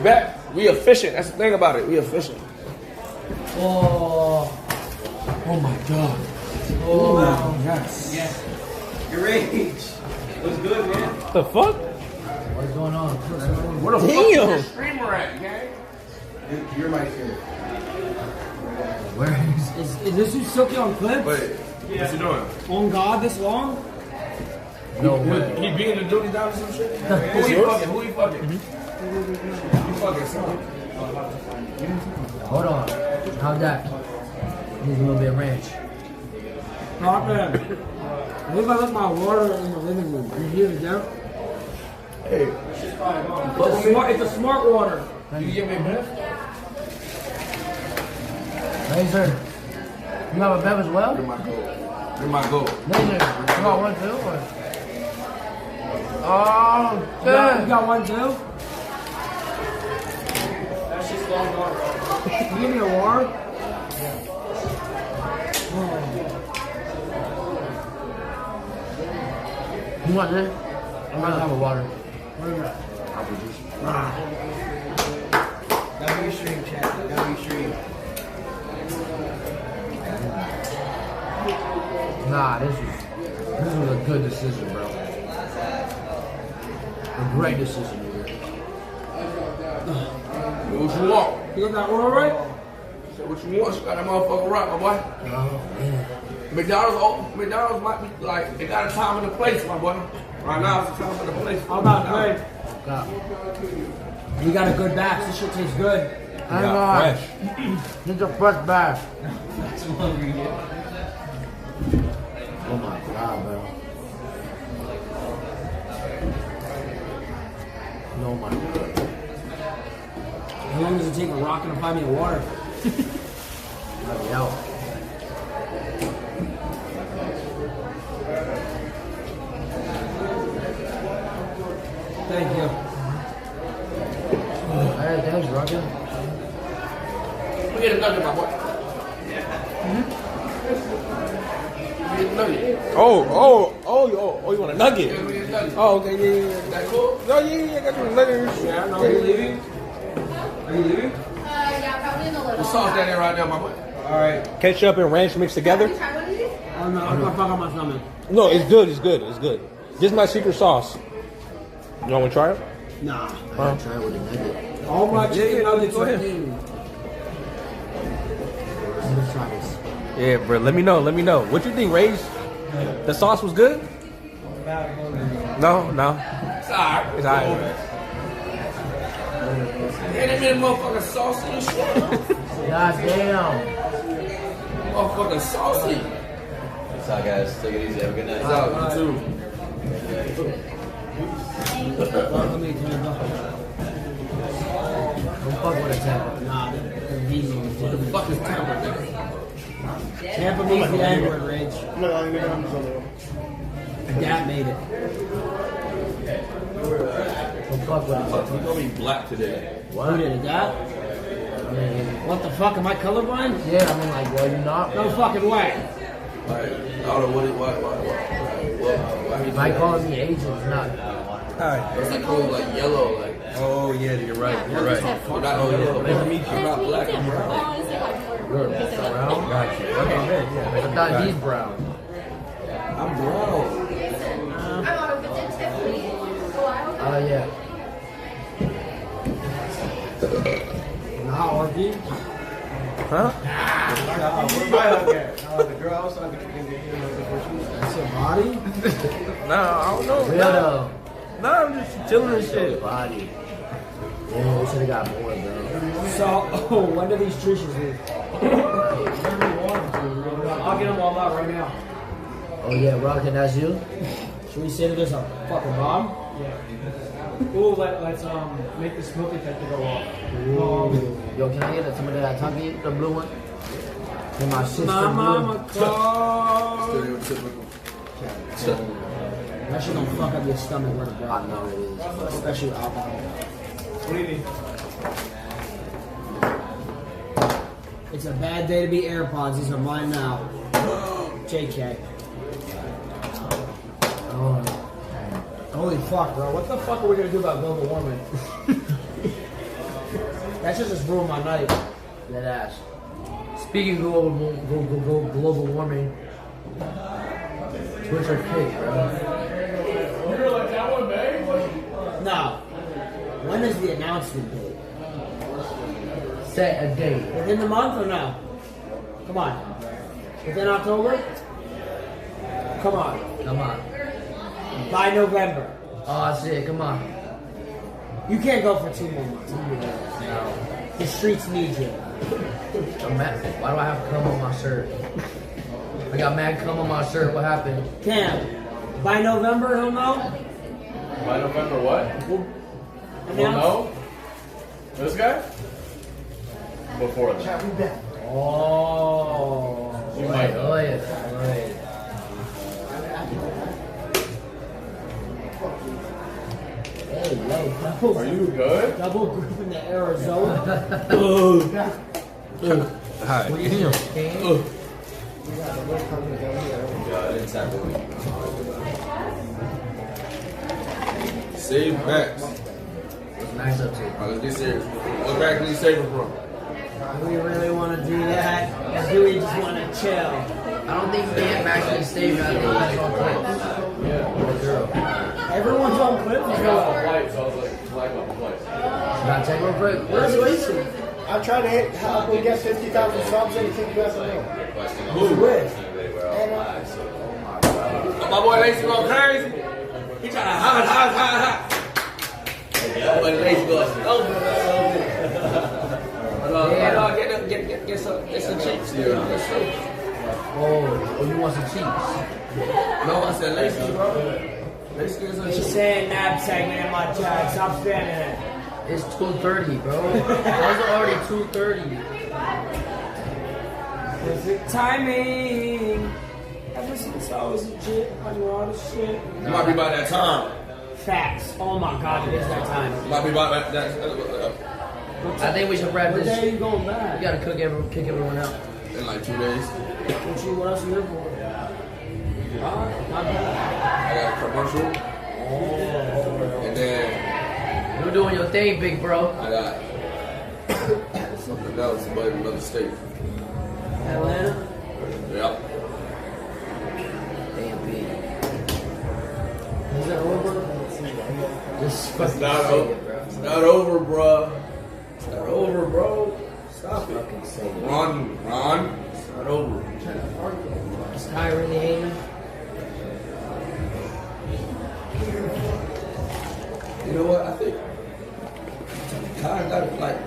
back. We efficient. That's the thing about it. We efficient. Oh. Oh my god. Oh, wow. Yes. Yes. YourRAGE. What's good, man? The fuck? What's going on? Where the fuck is your streamer at, gang? You're my streamer. Where is this who's Silky on clip? Wait, what's he doing? On God, this long? No way. He beating the duty down or some shit? Who he fucking? Who he fucking? You fucking son. Hold on. How's that? Needs a little bit of ranch. Not bad. What if I left my water in the living room? You hear it there? Hey. It's a smart water. You give me a breath? Laser. You have a bev as well? You're my goal. You're my goal. Laser. You got one too? Or? Oh, shit. You got one too? That's just long water. You give me a water? Oh. You want this? I'm gonna have a water. What is that? W stream, chat. W stream. Nah, this was a good decision, bro. A great decision, dude. What you want? You got that order right? Say what you want. You got that motherfucker right, my boy. Oh, man. McDonald's might be like, it got a time and a place, my boy. Right now, it's a time and a place. How about great? You got a good batch. This shit tastes good. Hang on. Fresh. This is a fresh batch. Oh my god, bro. Oh my god. How long does it take a rocket to find me a water? Bloody hell. Thank you. Hey, thanks, Rocket. We get a nugget, my boy. Oh, you want a nugget? Yeah, we get a nugget. Oh, okay, yeah. That cool? No, yeah, got you a nugget. Yeah, no, are you leaving? Are you leaving? Yeah, probably in a little. What's sauce that in right now, my boy? Alright. Ketchup and ranch mixed together? Try one of these? Oh no, I'm gonna fuck up my stomach. No, it's good, it's good. This is my secret sauce. You want to try it? Nah. Huh? Try it with a nugget. All my chicken nuggets go are ahead. in. Let me try this. Yeah, bro, let me know. What you think, Rage? The sauce was good? No. It's alright. It's alright. Yeah, they made a motherfucking saucy and shit. God damn. Motherfucking saucy. What's up, guys? Take it easy. Have a good night. What's up, you too? Don't fuck with a Tampa. Nah, they're easy. What the fuck is Tampa, nigga? Tampa means the N-word, Rage. Dad made it. Don't fuck with it. You gonna be black today. What? Who did it, Dad? What the fuck? Am I colorblind? Yeah, I mean, like, well, you're not. No fucking way. Like, I don't know what. If I call me Asian, it's not. It's like cold, like yellow, like. Oh yeah, you're right. You're right. I'm not yellow. I'm not black. I'm brown. You're brown? Gotcha. Okay, man, yeah. I thought he's brown. I'm brown. Oh, yeah. How are you? Huh? That's your body? Nah, I don't know. Real though. Nah, I'm just chilling and shit. Body. Yeah, we should have got more, bro. So, when do these trees leave? I'll get them all out right now. Oh yeah, Rocket, that's you? Should we say that there's a fucking bomb? Yeah. Ooh, let's make the smoke detector go off. Yo, can I get some of that Tucky, the blue one? And my sister mama called. That shit don't fuck up your stomach where the I know it is, especially with alcohol. What do you need? It's a bad day to be AirPods. These are mine now. JK. Oh. Holy fuck, bro. What the fuck are we gonna do about global warming? That should just ruin my night. That ass. Speaking of global warming, Twitter kick, bro. You're like that one, babe? No. When is the announcement date? Set a date. Within the month or no? Come on. Within October? Come on. Come on. By November. Oh shit, come on. You can't go for 2 more months. No. The streets need you. Why do I have cum on my shirt? I got mad cum on my shirt. What happened? Cam, by November he'll know? By November what? We'll know? This guy? Before that. Oh. You might know. Hey, yo, are you good? Double group in the Arizona. Hi. Save backs. What's nice up to? Alright, let's get serious. What back did you save it from? Do we really want to do that? Or do we just want to chill? I don't think we can actually save it. I think that's on clips. Everyone's on clips? I got the flight, so I was like, flag on the flight. Gotta check real quick. Where's Lacey? I'm trying to help we get 50,000 subs and keep you guys on. Who's with? My boy Lacey going crazy. He trying to hot. My boy Lacey going get some cheeks here. Oh, you want some cheeks? No, I said Lacey, bro. Lacey get some He's cheeks. saying nab segment in my chat. Stop spamming it. It's 2:30, bro. Those are already 2:30. Perfect timing. Ever since I was legit, I knew all this shit. It might be about that time. Facts. Oh my god, it is that time. Might be about that. I think we should wrap this. What day are you going back? You gotta kick everyone out. In like 2 days. What else are you here for? My bad. I got a commercial. And then You're doing your thing, big bro. I got something else, but in another state. Atlanta? Yep. AMP. Is that over? It's not over. It's not over, bro. It's not over, bro. Stop it. Ron. It's not over. Is Kai really hating? You know what? I think Kai got it, like, I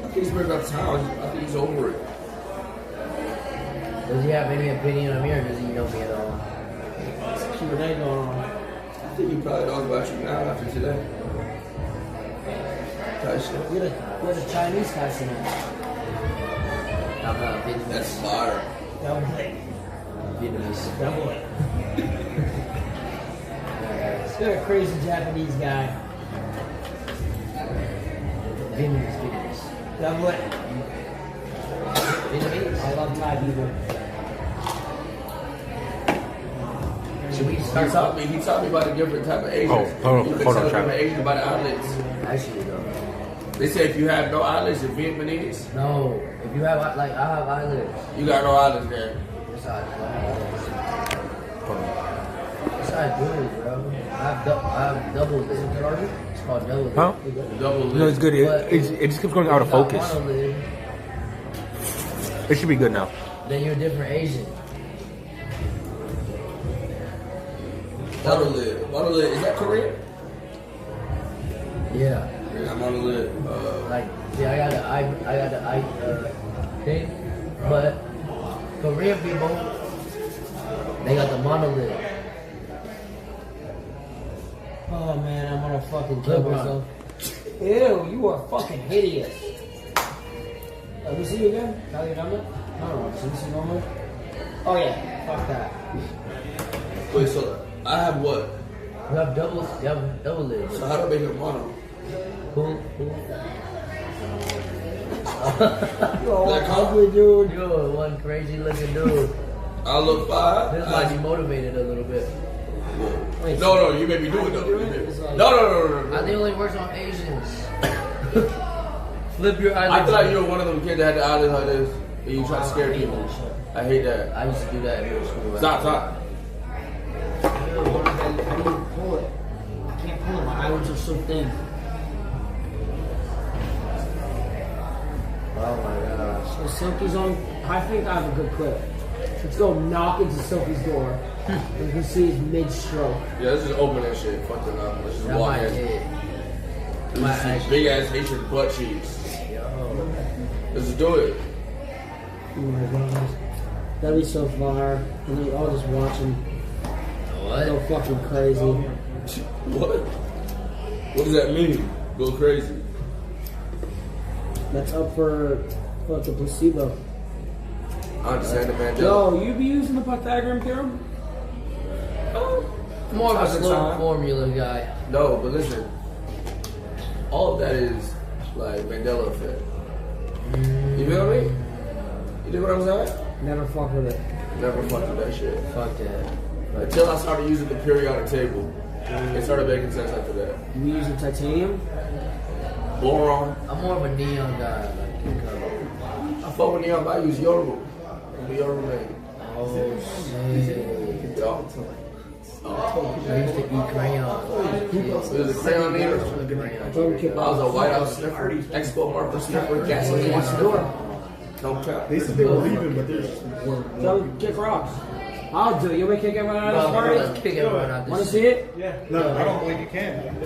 think he's ready about town. I think he's over it. Does he have any opinion of me or does he know me at all? Q&A going on. I think he probably knows about you now after today. We're the Chinese guy tonight. I'm not Vietnamese. That's fire. Double it. Vietnamese. Double it. You're a crazy Japanese guy. Vietnamese. Double it. Vietnamese. I love Thai people. Should we start something? He taught me about a different type of Asian. Hold on, Trap. Asian about the eyelids. Actually, no. They say if you have no eyelids, you're Vietnamese. No. If you have, like, I have eyelids. You got no eyelids there. Yes, I do, bro. I have double lids. It's called double lids. Huh? Double lids. No, it's good. It just keeps going out of focus. Monolid, It should be good now. then you're a different Asian. Monolid. Monolid. Is that Korean? Yeah. Yeah, monolid. Like, yeah, I got the thing, but Korean people, they got the monolid. Oh man, I'm gonna fucking kill myself. Ew, you are fucking hideous. Let me see you again. Tell your number. I don't know. Should we see normal? Oh yeah, fuck that. Wait, so I have what? You have double lids. So how do I make it mono? Cool. You're You're ugly, dude. You're one crazy looking dude. I look fine. This might be motivated a little bit. Wait, No, you made me do it though. No. I think it only works on Asians. Flip your eyelids. I feel like you were one of them kids that had the eyelids like this, and you try to scare people. I hate that. I used to do that in middle school. Stop. How do you pull it? I can't pull it. My eyelids are so thin. Oh my gosh. So Silky's on. I think I have a good clip. Let's go knock into Silky's door. You can see his mid-stroke. Yeah, let's just open that shit. Fuck it up. Let's just That walk might in. hit. Let's just see big ass Haitian butt cheeks. Yo. Let's just do it. Oh my gosh. That'd be so far. And then all just watching. What? Go fucking crazy. What? What does that mean? Go crazy. That's up for fucking placebo. I understand it, man. Yo, you be using the Pythagorean theorem? More of a Time to slow time. formula guy. No, but listen. All of that is like Mandela effect. You feel me? You dig what I'm saying? Never fuck with it. Never fucked with that shit. Fuck that. Until I started using the periodic table. It started making sense after that. You using titanium? Boron. I'm more of a neon guy. Like, I fuck with neon, but I use Yoru. I'm the Yoru man. oh shit. Yo. I used to eat crayon. It was a crayon eater. Don't kick I was a White House sniffer, Expo marker sniffer, gasoline sniffer. Don't count. They said they were leaving, but they're just weren't. Don't kick rocks. I'll do it. You want me to kick everyone out of this Let's party? kick everyone out Want to this see it? No, I don't believe you can.